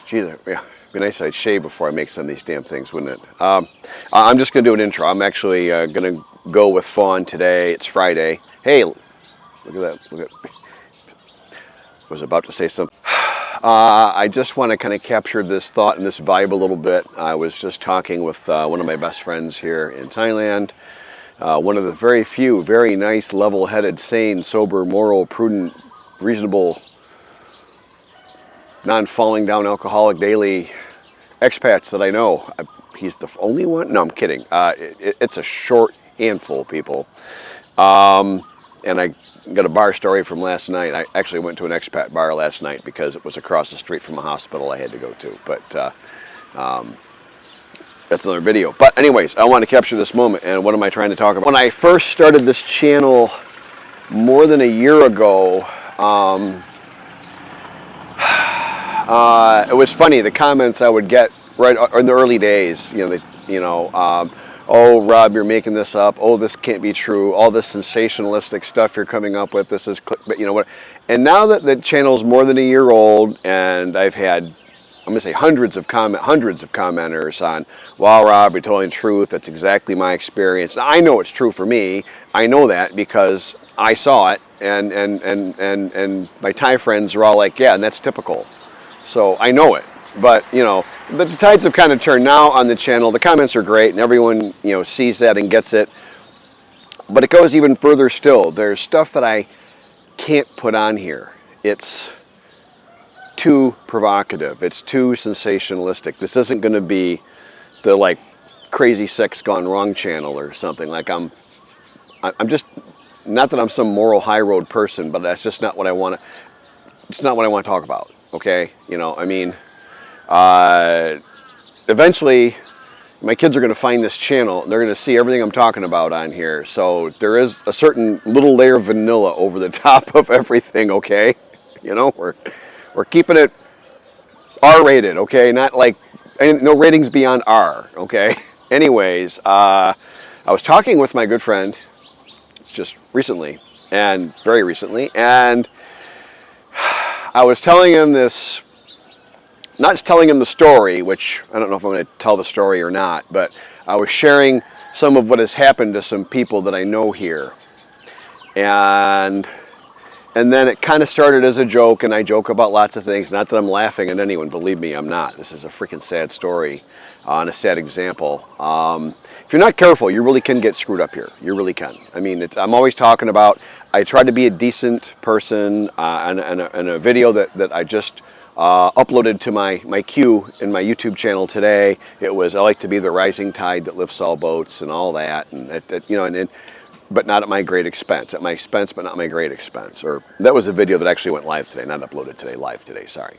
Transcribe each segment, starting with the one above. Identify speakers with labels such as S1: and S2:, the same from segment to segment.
S1: Geez, yeah, it'd be nice if I'd shave before I make some of these damn things, wouldn't it? I'm just going to do an intro. I'm actually going to go with Fawn today. It's Friday. Hey, look at that. Look at. I was about to say something. I just want to kind of capture this thought and this vibe a little bit. I was just talking with one of my best friends here in Thailand. One of the very few, very nice, level-headed, sane, sober, moral, prudent, reasonable, non-falling down alcoholic daily expats that I know. He's the only one? No, I'm kidding. It's a short handful of people. And I got a bar story from last night. I actually went to an expat bar last night because it was across the street from a hospital I had to go to. But that's another video. But anyways, I want to capture this moment. And what am I trying to talk about? When I first started this channel more than a year ago, it was funny, the comments I would get right in the early days, oh, Rob, you're making this up. Oh, this can't be true. All this sensationalistic stuff you're coming up with, this is clickbait, what. And now that the channel's more than a year old, and I've had, I'm going to say hundreds of commenters on, wow, Rob, you're telling the truth. That's exactly my experience. Now, I know it's true for me. I know that because I saw it, and my Thai friends are all like, yeah, and that's typical. So I know it. But, the tides have kind of turned now on the channel. The comments are great, and everyone, sees that and gets it. But it goes even further still. There's stuff that I can't put on here. It's too provocative. It's too sensationalistic. This isn't going to be the, crazy sex gone wrong channel or something. I'm just, not that I'm some moral high road person, but that's just not what I want to, it's not what I want to talk about, okay? Eventually, my kids are going to find this channel, and they're going to see everything I'm talking about on here. So there is a certain little layer of vanilla over the top of everything, okay? We're keeping it R-rated, okay? Not no ratings beyond R, okay? Anyways, I was talking with my good friend just recently, and very recently, and I was telling him this. Not just telling him the story, which I don't know if I'm going to tell the story or not, but I was sharing some of what has happened to some people that I know here. And then it kind of started as a joke, and I joke about lots of things. Not that I'm laughing at anyone, believe me, I'm not. This is a freaking sad story and a sad example. If you're not careful, you really can get screwed up here. You really can. I mean, I'm always talking about, I try to be a decent person, and a video that I just uploaded to my queue in my YouTube channel today. It was, I like to be the rising tide that lifts all boats and all that, but not at my great expense. At my expense, but not my great expense. Or that was a video that actually went live today, not uploaded today, live today, sorry.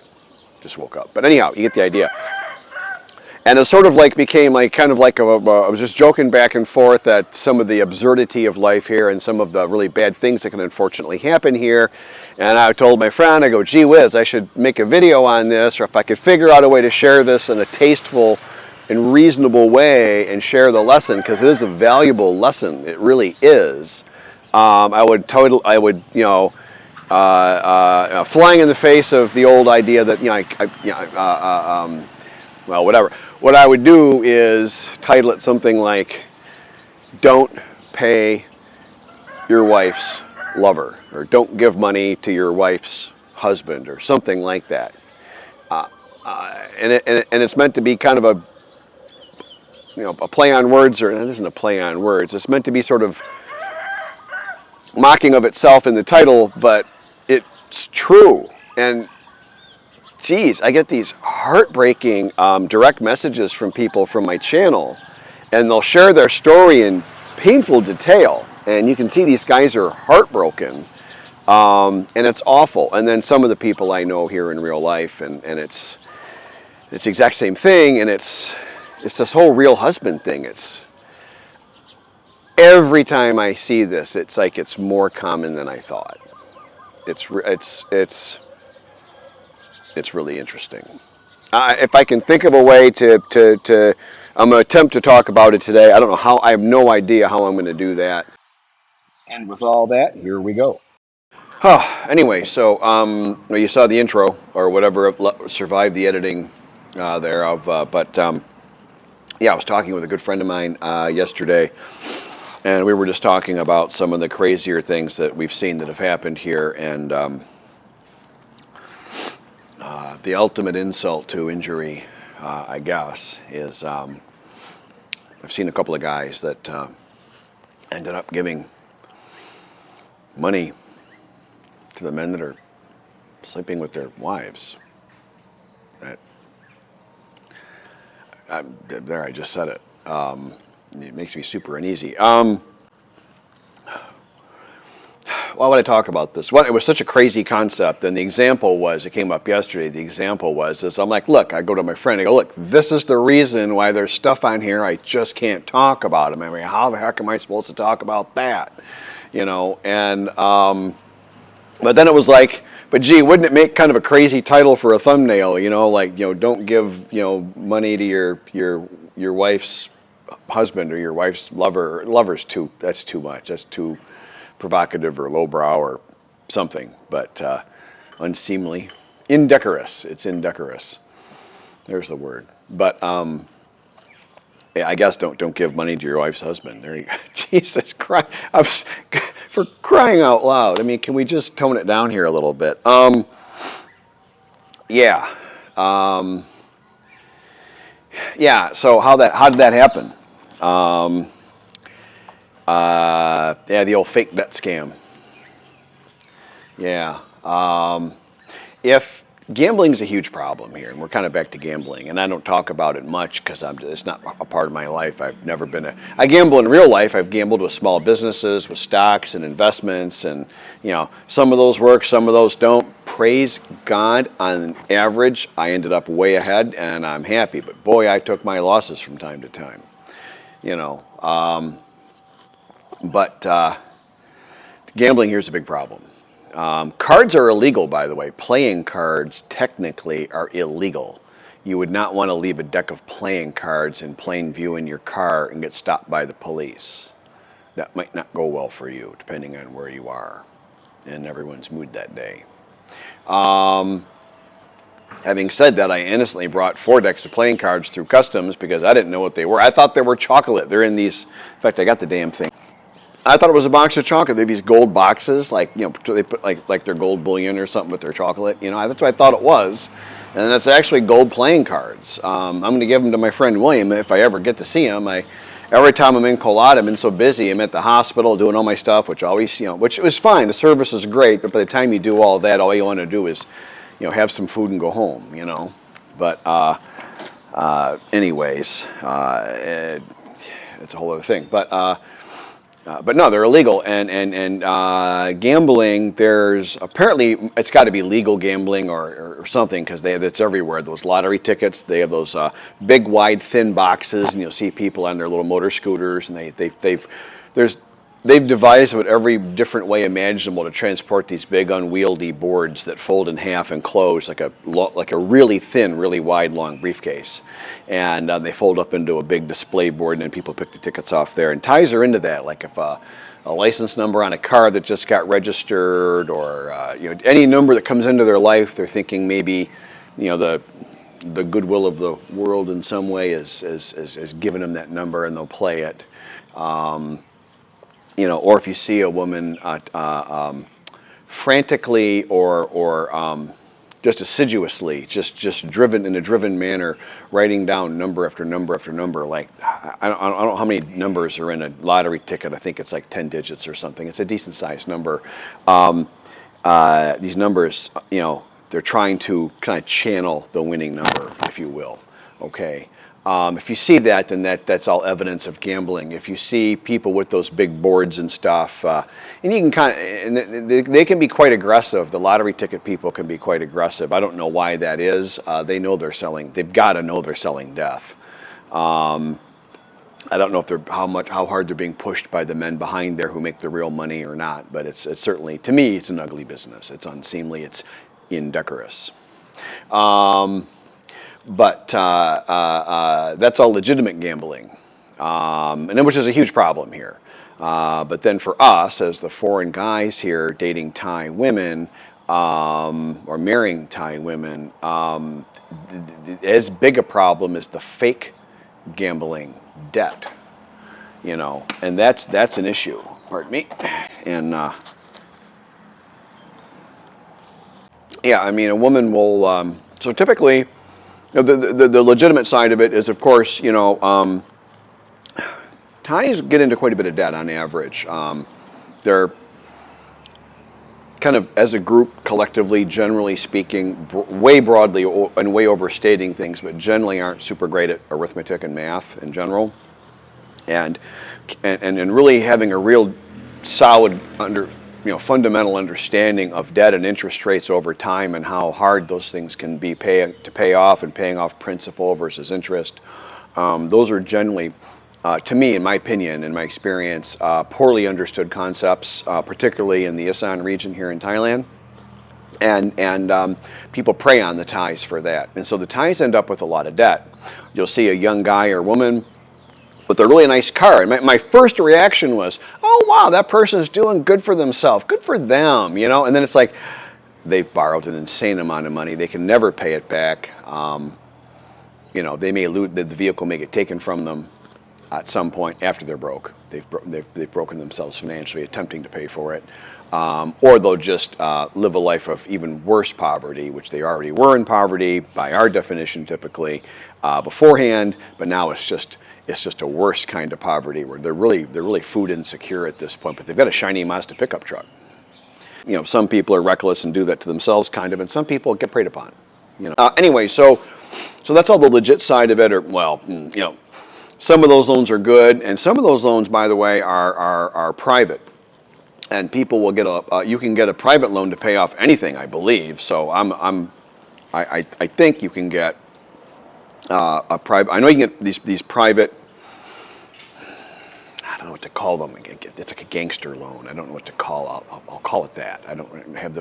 S1: Just woke up. But anyhow, you get the idea. And it sort of became I was just joking back and forth at some of the absurdity of life here and some of the really bad things that can unfortunately happen here. And I told my friend, I go, gee whiz, I should make a video on this, or if I could figure out a way to share this in a tasteful and reasonable way and share the lesson, because it is a valuable lesson. It really is. I would, flying in the face of the old idea that, well, whatever. What I would do is title it something like, don't pay your wife's lover, or don't give money to your wife's husband, or something like that. And it's meant to be kind of a play on words, or it isn't a play on words. It's meant to be sort of mocking of itself in the title, but it's true. And geez, I get these heartbreaking direct messages from people from my channel, and they'll share their story in painful detail, and you can see these guys are heartbroken, and it's awful. And then some of the people I know here in real life, and it's the exact same thing, and it's this whole real husband thing. It's every time I see this, it's like it's more common than I thought. It's really interesting. If I can think of a way to I'm going to attempt to talk about it today. I don't know how, I have no idea how I'm going to do that. And with all that, here we go. Anyway, so well, you saw the intro or whatever survived the editing thereof. But yeah, I was talking with a good friend of mine yesterday, and we were just talking about some of the crazier things that we've seen that have happened here, and the ultimate insult to injury, I guess, is I've seen a couple of guys that ended up giving money to the men that are sleeping with their wives. That, there, I just said it. It makes me super uneasy. Why would I talk about this? Well, it was such a crazy concept, and the example was, it came up yesterday, the example was, is I'm like, look, I go to my friend, I go, look, this is the reason why there's stuff on here I just can't talk about. I mean, how the heck am I supposed to talk about that? You know, and, but then it was like, but gee, wouldn't it make kind of a crazy title for a thumbnail, you know, like, you know, don't give, you know, money to your wife's husband or your wife's lover. Lover's too, that's too much, that's too provocative or lowbrow or something, but unseemly, indecorous. It's indecorous. There's the word. But yeah, I guess don't give money to your wife's husband. There you go. Jesus Christ! For crying out loud. I mean, can we just tone it down here a little bit? Yeah. Yeah. So how did that happen? Yeah, the old fake debt scam. Yeah. If gambling is a huge problem here, and we're kind of back to gambling, and I don't talk about it much because it's not a part of my life. I've never been I gamble in real life. I've gambled with small businesses, with stocks and investments, and you know, some of those work, some of those don't. Praise God, on average, I ended up way ahead, and I'm happy. But boy, I took my losses from time to time. You know, but gambling here is a big problem. Cards are illegal, by the way. Playing cards technically are illegal. You would not want to leave a deck of playing cards in plain view in your car and get stopped by the police. That might not go well for you, depending on where you are and everyone's mood that day. Having said that, I innocently brought 4 decks of playing cards through customs because I didn't know what they were. I thought they were chocolate. They're in these. In fact, I got the damn thing. I thought it was a box of chocolate. They have these gold boxes, like, you know, they put like their gold bullion or something with their chocolate. You know, that's what I thought it was, and that's actually gold playing cards. I'm going to give them to my friend William if I ever get to see him. Every time I'm in Colada, I've been so busy. I'm at the hospital doing all my stuff, which always, you know, which was fine. The service is great, but by the time you do all that, all you want to do is, you know, have some food and go home. You know, but anyways, it's a whole other thing. But no, they're illegal, and gambling. There's apparently it's got to be legal gambling or something because it's everywhere. Those lottery tickets, they have those big, wide, thin boxes, and you'll see people on their little motor scooters, and they've devised with every different way imaginable to transport these big, unwieldy boards that fold in half and close like a really thin, really wide, long briefcase. And they fold up into a big display board, and then people pick the tickets off there. And ties are into that, like if a license number on a car that just got registered, or you know, any number that comes into their life, they're thinking maybe, you know, the goodwill of the world in some way is giving them that number, and they'll play it. You know, or if you see a woman frantically or just assiduously, just driven in a driven manner, writing down number after number after number. Like I don't know how many numbers are in a lottery ticket. I think it's like 10 digits or something. It's a decent sized number. These numbers, you know, they're trying to kind of channel the winning number, if you will. Okay. If you see that, then that's all evidence of gambling. If you see people with those big boards and stuff, and you can kind of, and they can be quite aggressive. The lottery ticket people can be quite aggressive. I don't know why that is. They know they're selling. They've got to know they're selling death. I don't know if how hard they're being pushed by the men behind there who make the real money or not. But it's certainly, to me, it's an ugly business. It's unseemly. It's indecorous. But that's all legitimate gambling, and which is a huge problem here. But then for us, as the foreign guys here dating Thai women or marrying Thai women, as big a problem as the fake gambling debt, and that's an issue. Pardon me. And yeah, I mean, a woman will. So typically, the legitimate side of it is, of course, Thais get into quite a bit of debt on average. They're kind of, as a group, collectively, generally speaking, way broadly and way overstating things, but generally aren't super great at arithmetic and math in general. And really having a real solid fundamental understanding of debt and interest rates over time and how hard those things can be to pay off, and paying off principal versus interest. Those are generally, to me, in my opinion, in my experience, poorly understood concepts, particularly in the Isan region here in Thailand. And people prey on the Thais for that. And so the Thais end up with a lot of debt. You'll see a young guy or woman with a really nice car. And my first reaction was, oh, wow, that person's doing good for themselves. Good for them, And then it's like, they've borrowed an insane amount of money. They can never pay it back. They may lose, the vehicle may get taken from them at some point after they're broke. They've broken themselves financially attempting to pay for it. Or they'll just live a life of even worse poverty, which they already were in poverty by our definition typically beforehand, but now it's just a worse kind of poverty where they're really food insecure at this point, but they've got a shiny Mazda pickup truck. Some people are reckless and do that to themselves kind of, and some people get preyed upon. Anyway, so that's all the legit side of it, or some of those loans are good, and some of those loans, by the way, are private. And people will get you can get a private loan to pay off anything, I believe. So I think you can get a private. I know you can get these private. I don't know what to call them. It's like a gangster loan. I don't know what to call. I'll call it that. I don't have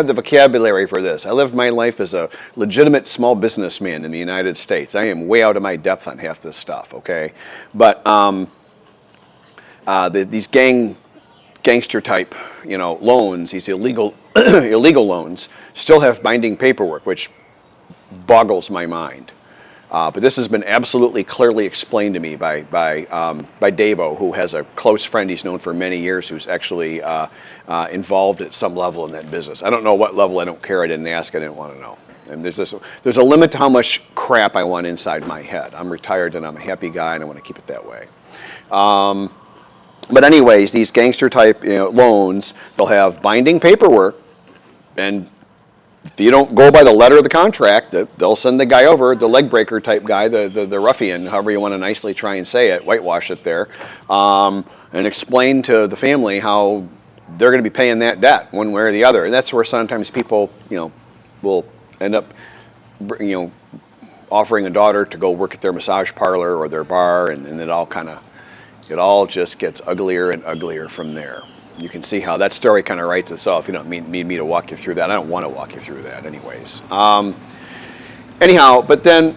S1: the vocabulary for this. I lived my life as a legitimate small businessman in the United States. I am way out of my depth on half this stuff. Okay, but these gangster type, loans, these illegal loans, still have binding paperwork, which boggles my mind. But this has been absolutely clearly explained to me by Davo, who has a close friend he's known for many years, who's actually involved at some level in that business. I don't know what level. I don't care. I didn't ask. I didn't want to know. And there's a limit to how much crap I want inside my head. I'm retired and I'm a happy guy, and I want to keep it that way. But anyways, these gangster type loans, they'll have binding paperwork, and if you don't go by the letter of the contract, they'll send the guy over, the leg breaker type guy, the ruffian, however you want to nicely try and say it, whitewash it there, and explain to the family how they're going to be paying that debt one way or the other. And that's where sometimes people, will end up, offering a daughter to go work at their massage parlor or their bar, and it all just gets uglier and uglier from there. You can see how that story kind of writes itself. You don't need me to walk you through that. I don't want to walk you through that anyways. Anyhow, but then,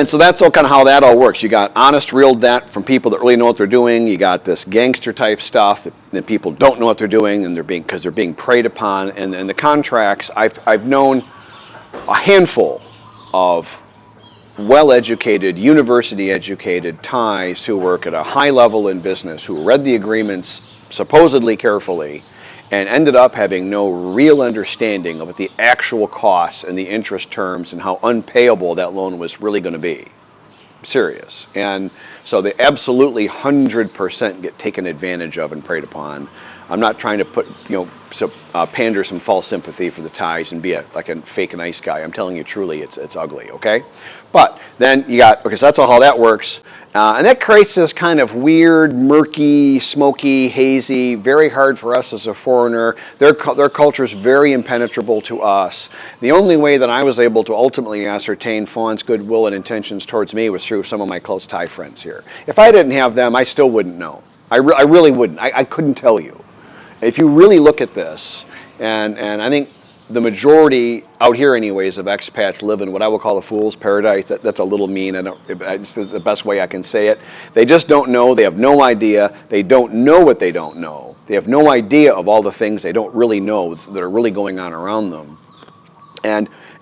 S1: so that's all kind of how that all works. You got honest, real debt from people that really know what they're doing. You got this gangster type stuff that people don't know what they're doing, and because they're being preyed upon. And the contracts, I've known a handful of well-educated, university-educated Thais who work at a high level in business, who read the agreements supposedly carefully, and ended up having no real understanding of what the actual costs and the interest terms and how unpayable that loan was really going to be. Serious. And so they absolutely 100% get taken advantage of and preyed upon. I'm not trying to pander some false sympathy for the Thais and be like a fake nice guy. I'm telling you truly, it's ugly, okay? But then you got, so that's all how that works. And that creates this kind of weird, murky, smoky, hazy, very hard for us as a foreigner. Their culture is very impenetrable to us. The only way that I was able to ultimately ascertain Fawn's goodwill and intentions towards me was through some of my close Thai friends here. If I didn't have them, I still wouldn't know. I really wouldn't. I couldn't tell you. If you really look at this, and I think the majority out here, anyways, of expats live in what I would call a fool's paradise. That's a little mean. It's the best way I can say it. They just don't know. They have no idea. They don't know what they don't know. They have no idea of all the things they don't really know that are really going on around them.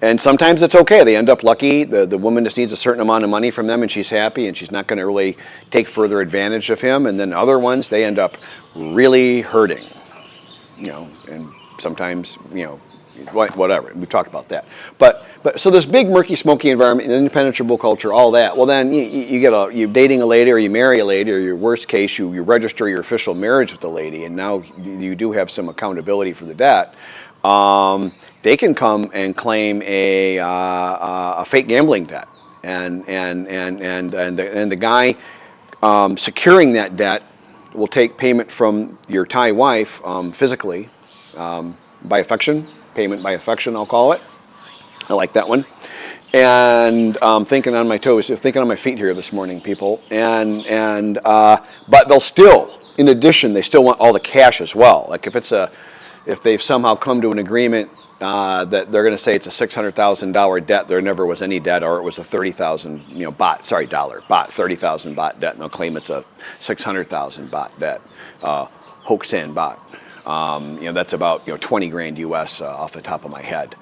S1: And sometimes it's okay. They end up lucky. The woman just needs a certain amount of money from them, and she's happy, and she's not going to really take further advantage of him. And then other ones, they end up really hurting. And sometimes, whatever. We've talked about that. But so this big murky, smoky environment, impenetrable culture, all that. Well, then you're dating a lady, or you marry a lady, or your worst case, you register your official marriage with the lady, and now you do have some accountability for the debt. They can come and claim a fake gambling debt, and the guy securing that debt will take payment from your Thai wife physically, by affection, payment by affection, I'll call it. I like that one. And thinking on my toes, thinking on my feet here this morning, people. But they'll still, in addition, they still want all the cash as well. Like if they've somehow come to an agreement that they're going to say it's a $600,000 debt, there never was any debt, or it was a 30,000 baht, 30,000 baht debt, and they'll claim it's a 600,000 baht debt, Hokkien baht. That's about 20 grand US off the top of my head,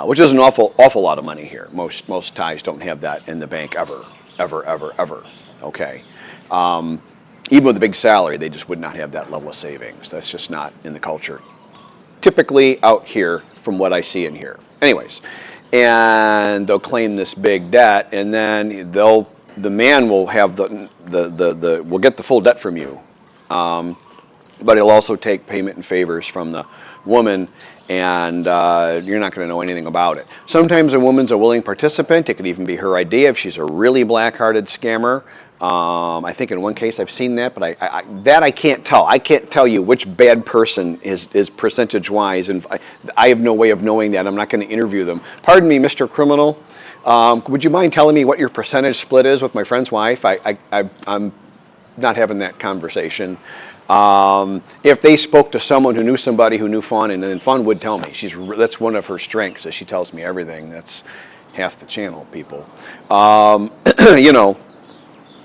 S1: which is an awful lot of money here. Most Thais don't have that in the bank ever. Okay. Even with a big salary, they just would not have that level of savings. That's just not in the culture. Typically out here, from what I see in here. Anyways, and they'll claim this big debt, and then the man will have will get the full debt from you, but he'll also take payment and favors from the woman, and you're not going to know anything about it. Sometimes a woman's a willing participant. It could even be her idea if she's a really black-hearted scammer. I think in one case I've seen that, but I can't tell. I can't tell you which bad person is percentage-wise, and I have no way of knowing that. I'm not going to interview them. Pardon me, Mr. Criminal. Would you mind telling me what your percentage split is with my friend's wife? I'm not having that conversation. If they spoke to someone who knew somebody who knew Fawn, and then Fawn would tell me. That's one of her strengths, that she tells me everything. That's half the channel, people.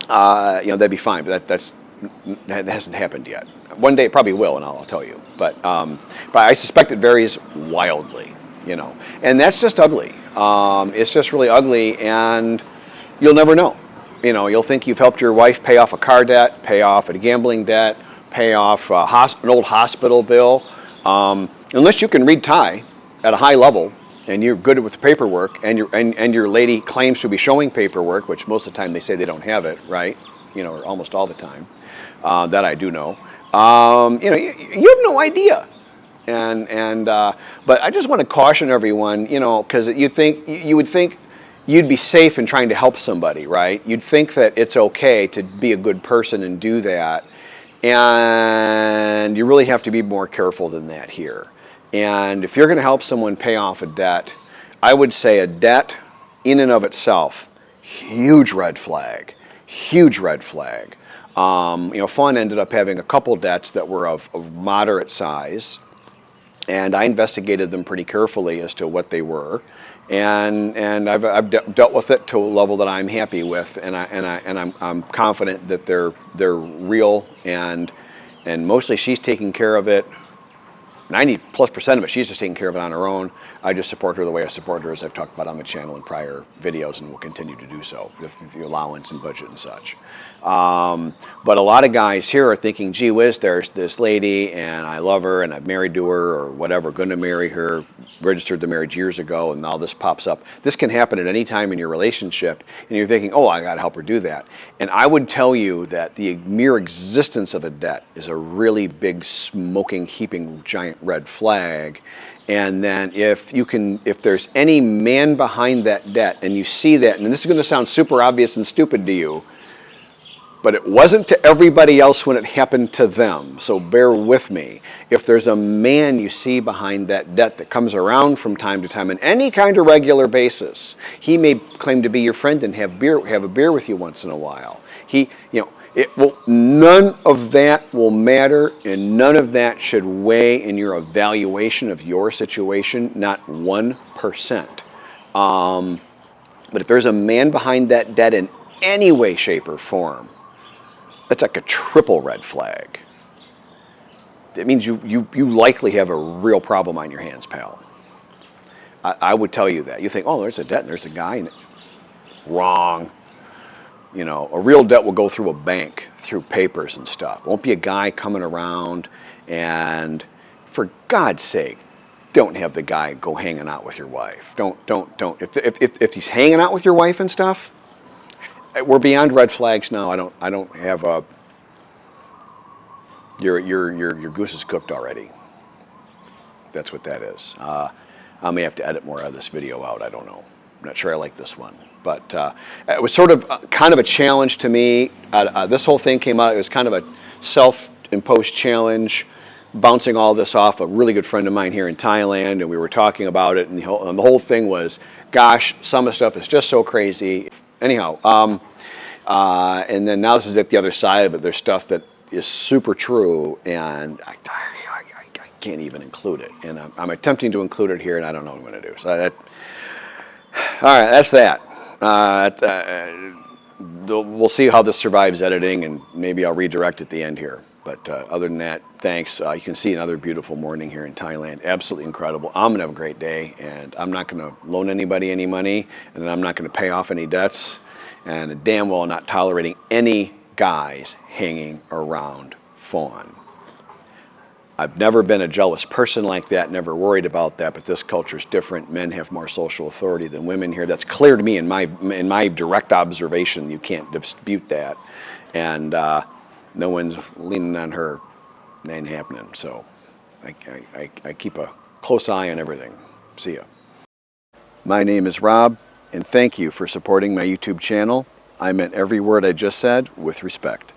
S1: That'd be fine, but that hasn't happened yet. One day it probably will, and I'll tell you. But I suspect it varies wildly, and that's just ugly. It's just really ugly, and you'll never know. You'll think you've helped your wife pay off a car debt, pay off a gambling debt, pay off an old hospital bill. Unless you can read Thai at a high level, and you're good with the paperwork, and your lady claims to be showing paperwork, which most of the time they say they don't have it, right? Or almost all the time. That I do know. You have no idea. But I just want to caution everyone, because you would think you'd be safe in trying to help somebody, right? You'd think that it's okay to be a good person and do that, and you really have to be more careful than that here. And if you're going to help someone pay off a debt, I would say a debt in and of itself, huge red flag. Fawn ended up having a couple debts that were of moderate size, and I investigated them pretty carefully as to what they were, and I've dealt with it to a level that I'm happy with, and I'm confident that they're real, and mostly she's taking care of it. 90+% of it, she's just taking care of it on her own. I just support her the way I support her, as I've talked about on the channel in prior videos, and will continue to do so with the allowance and budget and such. But a lot of guys here are thinking, gee whiz, there's this lady, and I love her, and I've married to her, or whatever, going to marry her, registered the marriage years ago, and now this pops up. This can happen at any time in your relationship, and you're thinking, oh, I got to help her do that. And I would tell you that the mere existence of a debt is a really big, smoking, heaping, giant red flag. And then if there's any man behind that debt, and you see that, and this is going to sound super obvious and stupid to you, but it wasn't to everybody else when it happened to them, so bear with me. If there's a man you see behind that debt that comes around from time to time on any kind of regular basis, he may claim to be your friend and have a beer with you once in a while. None of that will matter, and none of that should weigh in your evaluation of your situation, not 1%. But if there's a man behind that debt in any way, shape, or form, that's like a triple red flag. It means you likely have a real problem on your hands, pal. I would tell you that. You think, oh, there's a debt and there's a guy in it. Wrong. You know, a real debt will go through a bank, through papers and stuff. It won't be a guy coming around, and for God's sake, don't have the guy go hanging out with your wife. Don't. If he's hanging out with your wife and stuff, we're beyond red flags now. I don't have a. Your goose is cooked already. That's what that is. I may have to edit more of this video out. I don't know. I'm not sure I like this one, but it was sort of kind of a challenge to me. This whole thing came out. It was kind of a self-imposed challenge, bouncing all this off a really good friend of mine here in Thailand, and we were talking about it, and the whole thing was, gosh, some of the stuff is just so crazy. Anyhow, and then now this is at the other side of it. There's stuff that is super true, and I can't even include it, and I'm attempting to include it here, and I don't know what I'm going to do. So all right, that's that. We'll see how this survives editing, and maybe I'll redirect at the end here. But other than that, thanks. You can see another beautiful morning here in Thailand. Absolutely incredible. I'm going to have a great day, and I'm not going to loan anybody any money, and I'm not going to pay off any debts, and damn well not tolerating any guys hanging around fun. I've never been a jealous person like that, never worried about that, but this culture is different. Men have more social authority than women here. That's clear to me in my direct observation. You can't dispute that. And no one's leaning on her. It ain't happening. So I keep a close eye on everything. See ya. My name is Rob, and thank you for supporting my YouTube channel. I meant every word I just said with respect.